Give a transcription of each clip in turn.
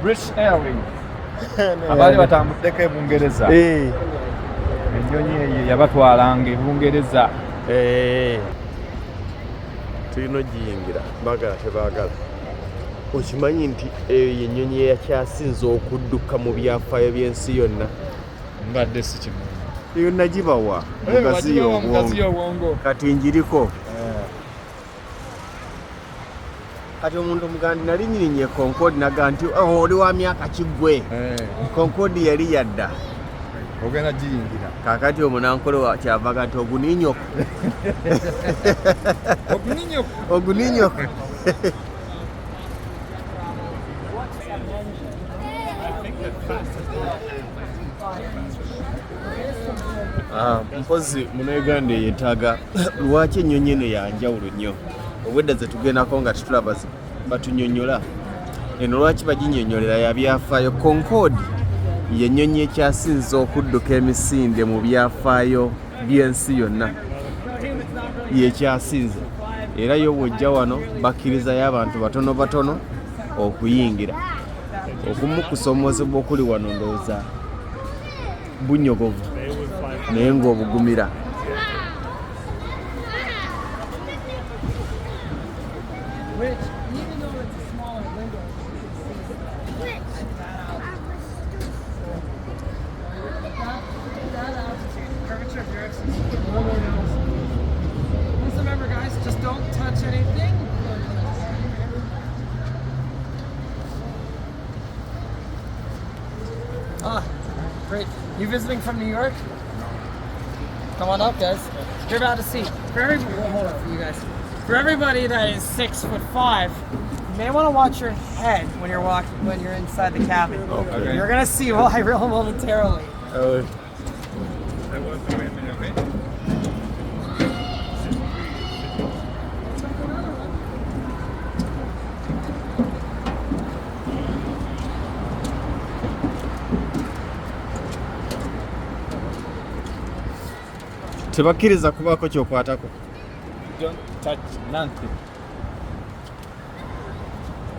British Airways abaali batambuddeko e Bungereza ennyonyi eyo yabatwalanga e Bungereza. Tulina ogiyingira baagala tebaagala. Okimanyi nti eyo yennyonyi ekyasinze okudduka mu byafaayo by'ensi yonna? Mbadde sikimanyi. Eyo nagibawa mugazi y'obwongo kati njiriko. Kati omuntu omugandi nali nyirinye Concode naga nti oli wa myaka kiggwe. Concode yali yadda. Ogenda giyingira. Kaakati omunankole kyavaga nti oguninyoko. Oguninyoko. Mpozi muno Uganda yeetaaga lwaki ennyonyi eno yanjawulo nnyo. Obwedda ze tugendako nga tetulaba batunyonnyola. Eno lwaki baginnyonnyolera ya byafaayo. Concode y'ennyonyi ekyasinze okudduka emisinde mu byafaayo by'ensi yonna. Y'ekyasinze. Era yo bw'ojja wano bakkirizayo abantu batono batono okuyingira. Okumu kusoomozebwa okuli wano ndowooza bunyogovu naye ng'obugumira. Great. You visiting from New York? Come on up, guys. You're about to see. For everybody, we'll hold it for you guys. For everybody that is 6'5", you may want to watch your head when you're walking, when you're inside the cabin. Okay. You're gonna see why real momentarily. Tebakkiriza kubaako ky'okwatako. Don't touch nothing.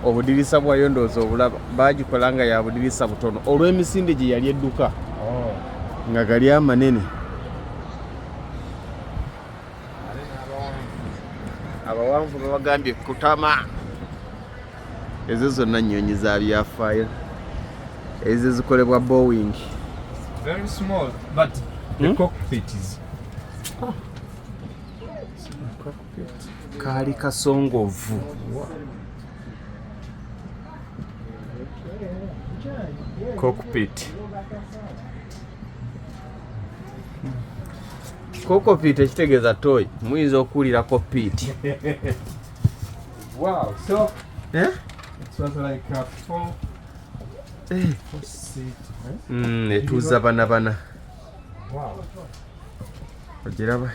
Obudirisa bwayo ndowooza obulaba baagikola nga ya budirisa butono olw'emisinde gye yali edduka nga gali amanene. Abawanvu babagambye kutama. Ezo zonna nnyonyi za byafaayo. Ezo zikolebwa Boeing. Very small, but the cockpit is kaali kasongovu. Cockpit. Cockpit ekitegeeza toy. Muyinza okuwulira cockpit. Wow, so it was like a four seat. Etuuza bana. Wow. Ogiraba?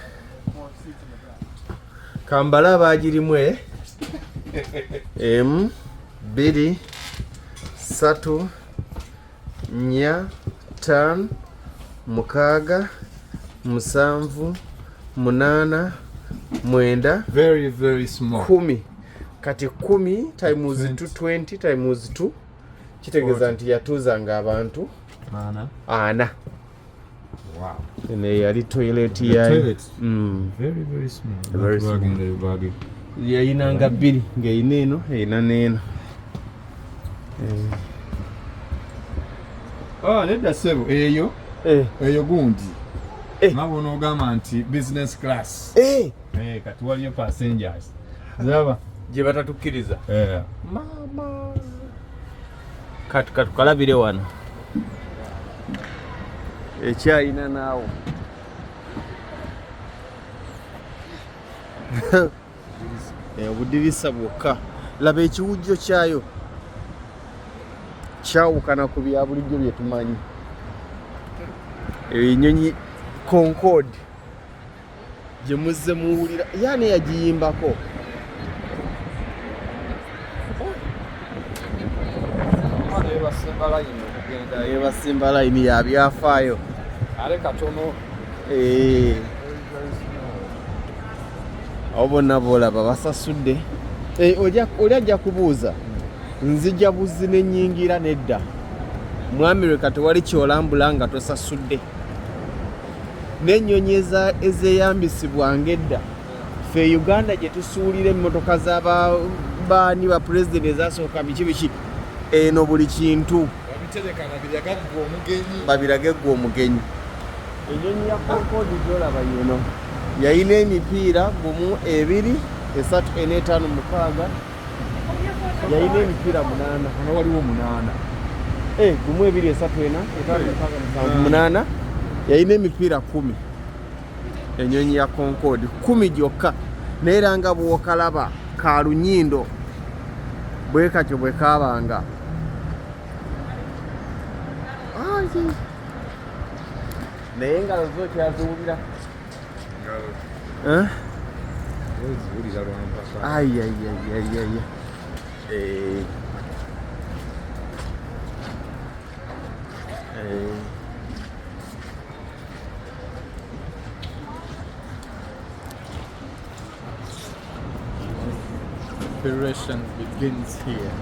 Kambala baagirimu emu, bbiri, ssatu, nnya, ttaano, mukaaga, musanvu, munaana, mwenda. Very, very small. 10. Kati 10 times 2 20 times 2 kitegeeza nti yatuuzanga abantu 4. Wow. Ene yali toilet yayo. Very, very small. Very small. Yayinanga 2 ng'eyina eno eyina n'eno. Nedda ssebo eyo gundi nabona ogamba nti business class. Kati waliyo passengers zaba gye batatukkiriza. Mama kati kalabire wano ekyayina naawo. Obudirisa bwokka. Laba ekiwujjo kyayo kyawukana ku bya bulijjo bye tumanyi. Ennyonyi Concode gye muzze muwulira yaani yagiyimbako. Ebasimba layini ya byafaayo. Ale katono. Abo bonna boolaba basasudde. Oli ajja kubuuza nzija buzzi n'ennyingira nedda. Mu America tewali kyolambula nga tosasudde. N'ennyonyi ezeeyambisibwanga edda ffe Uganda gye tusuulira emmotoka z'ababaani ba pulezidenti ezasooka biki eno buli kintu babirage ggwe omugenyi. Ennyonyi ya Concode gy'olaba yeno yayina emipiira 1, 2, 3, 4, 5, 6 yayina emipiira 8. Wano waliwo 8. 1, 2, 3, 4, 5, 6, 7, 8 yayina emipiira 10. Ennyonyi ya Concode 10 gyokka, naye era nga bw'okalaba ka lunyindo bwe katyo bwe kaabanga. Naye engalo zo kyaziwulira. Oziwulira lwampaka. Ayayayayaya. Inspiration begins here.